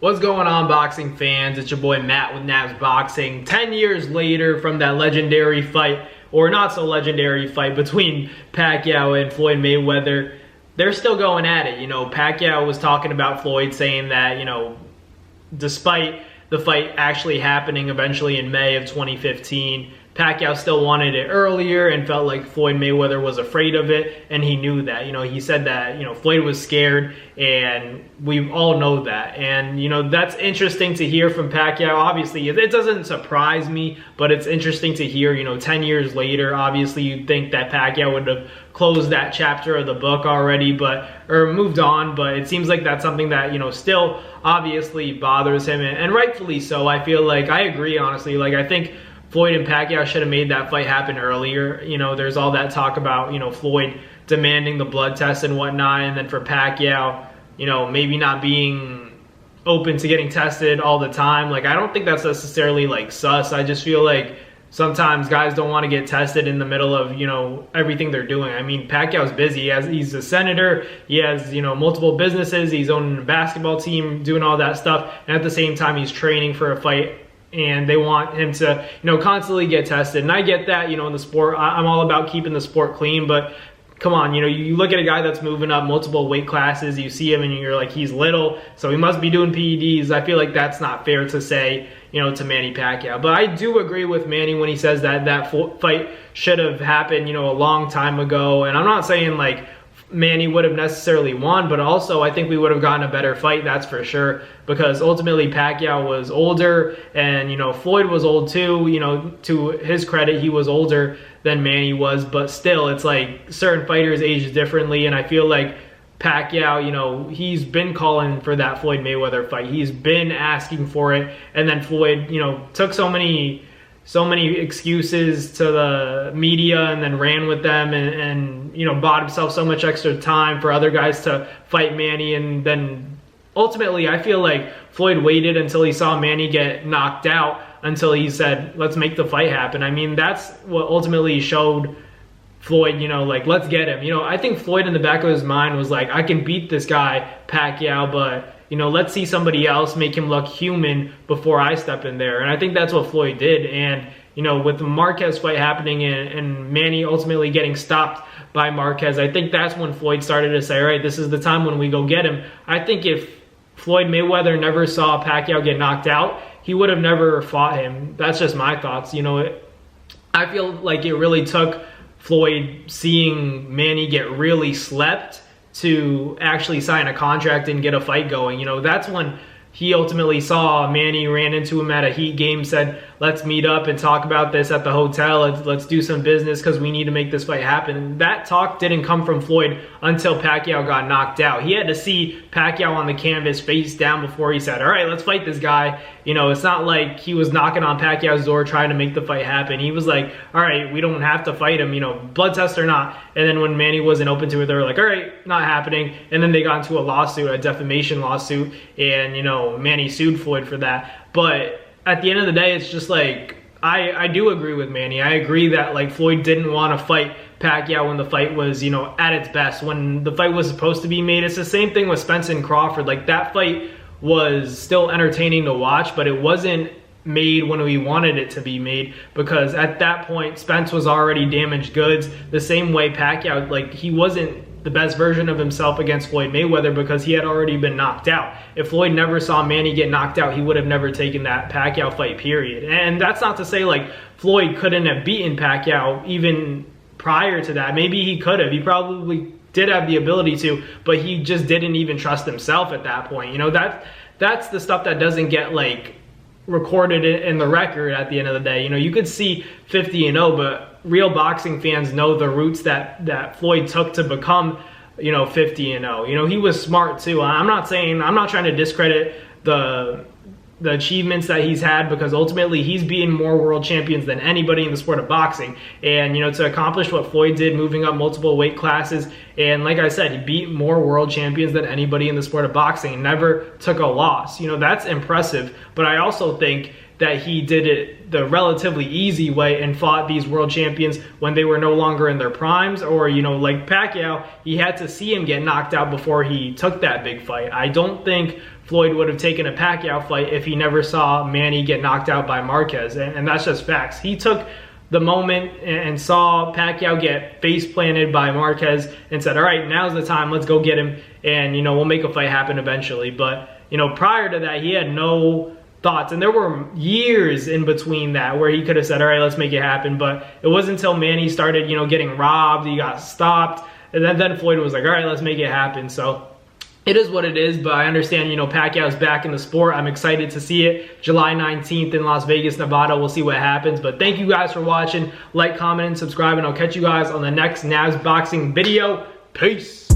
What's going on, boxing fans? It's your boy Matt with Navs Boxing. 10 years later from that legendary fight, or not so legendary fight, between Pacquiao and Floyd Mayweather, they're still going at it. Pacquiao was talking about Floyd, saying that, despite the fight actually happening eventually in May of 2015, Pacquiao still wanted it earlier and felt like Floyd Mayweather was afraid of it, and he knew that. He said that, Floyd was scared, and we all know that. And, that's interesting to hear from Pacquiao. Obviously, it doesn't surprise me, but it's interesting to hear, 10 years later. Obviously, you'd think that Pacquiao would have closed that chapter of the book already, or moved on, but it seems like that's something that, still obviously bothers him, and rightfully so. I feel like, I agree, honestly. I think Floyd and Pacquiao should have made that fight happen earlier. There's all that talk about, Floyd demanding the blood test and whatnot, and then for Pacquiao, maybe not being open to getting tested all the time. I don't think that's necessarily, sus. I just feel like sometimes guys don't want to get tested in the middle of, everything they're doing. I mean, Pacquiao's busy. He's a senator. He has, multiple businesses. He's owning a basketball team, doing all that stuff. And at the same time, he's training for a fight, and they want him to, constantly get tested. And I get that, in the sport, I'm all about keeping the sport clean, but come on, you look at a guy that's moving up multiple weight classes, you see him and you're like, he's little, so he must be doing PEDs. I feel like that's not fair to say, to Manny Pacquiao. But I do agree with Manny when he says that fight should have happened, a long time ago. And I'm not saying Manny would have necessarily won, but also I think we would have gotten a better fight, that's for sure, because ultimately Pacquiao was older, and Floyd was old too. To his credit, he was older than Manny was, but still, it's like certain fighters age differently, and I feel like Pacquiao, he's been calling for that Floyd Mayweather fight. He's been asking for it, and then Floyd, took so many excuses to the media and then ran with them, and bought himself so much extra time for other guys to fight Manny. And then ultimately, I feel like Floyd waited until he saw Manny get knocked out until he said, let's make the fight happen. I mean, that's what ultimately showed Floyd, let's get him. I think Floyd in the back of his mind was like, I can beat this guy, Pacquiao, but let's see somebody else make him look human before I step in there. And I think that's what Floyd did. And, with the Marquez fight happening and Manny ultimately getting stopped by Marquez, I think that's when Floyd started to say, all right, this is the time when we go get him. I think if Floyd Mayweather never saw Pacquiao get knocked out, he would have never fought him. That's just my thoughts. I feel like it really took Floyd seeing Manny get really slept to actually sign a contract and get a fight going. That's when he ultimately saw Manny, ran into him at a Heat game, said, let's meet up and talk about this at the hotel. Let's do some business because we need to make this fight happen. And that talk didn't come from Floyd until Pacquiao got knocked out. He had to see Pacquiao on the canvas face down before he said, all right, let's fight this guy. It's not like he was knocking on Pacquiao's door trying to make the fight happen. He was like, all right, we don't have to fight him, blood test or not. And then when Manny wasn't open to it, they were like, all right, not happening. And then they got into a lawsuit, a defamation lawsuit, and, Manny sued Floyd for that. But at the end of the day, it's just like, I do agree with Manny. I agree that Floyd didn't want to fight Pacquiao when the fight was, at its best, when the fight was supposed to be made. It's the same thing with Spence and Crawford. That fight was still entertaining to watch, but it wasn't made when we wanted it to be made, because at that point Spence was already damaged goods. The same way Pacquiao, he wasn't the best version of himself against Floyd Mayweather because he had already been knocked out. If Floyd never saw Manny get knocked out, he would have never taken that Pacquiao fight, period. And that's not to say Floyd couldn't have beaten Pacquiao even prior to that. Maybe he could have. He probably did have the ability to, but he just didn't even trust himself at that point. That's the stuff that doesn't get recorded in the record at the end of the day. You could see 50-0, but real boxing fans know the routes that Floyd took to become, 50-0. He was smart too. I'm not trying to discredit the achievements that he's had, because ultimately he's beaten more world champions than anybody in the sport of boxing. And to accomplish what Floyd did, moving up multiple weight classes, and like I said, he beat more world champions than anybody in the sport of boxing and never took a loss. That's impressive. But I also think that he did it the relatively easy way and fought these world champions when they were no longer in their primes, or like Pacquiao, he had to see him get knocked out before he took that big fight. I don't think Floyd would have taken a Pacquiao fight if he never saw Manny get knocked out by Marquez. And that's just facts. He took the moment and saw Pacquiao get face planted by Marquez and said, all right, now's the time, let's go get him, and we'll make a fight happen eventually. But prior to that, he had no thoughts, and there were years in between that where he could have said, all right, let's make it happen. But it wasn't until Manny started getting robbed, he got stopped, and then Floyd was like, all right, let's make it happen. So it is what it is, but I understand, Pacquiao's back in the sport. I'm excited to see it. July 19th in Las Vegas, Nevada. We'll see what happens. But thank you guys for watching. Like, comment, and subscribe, and I'll catch you guys on the next Navs Boxing video. Peace.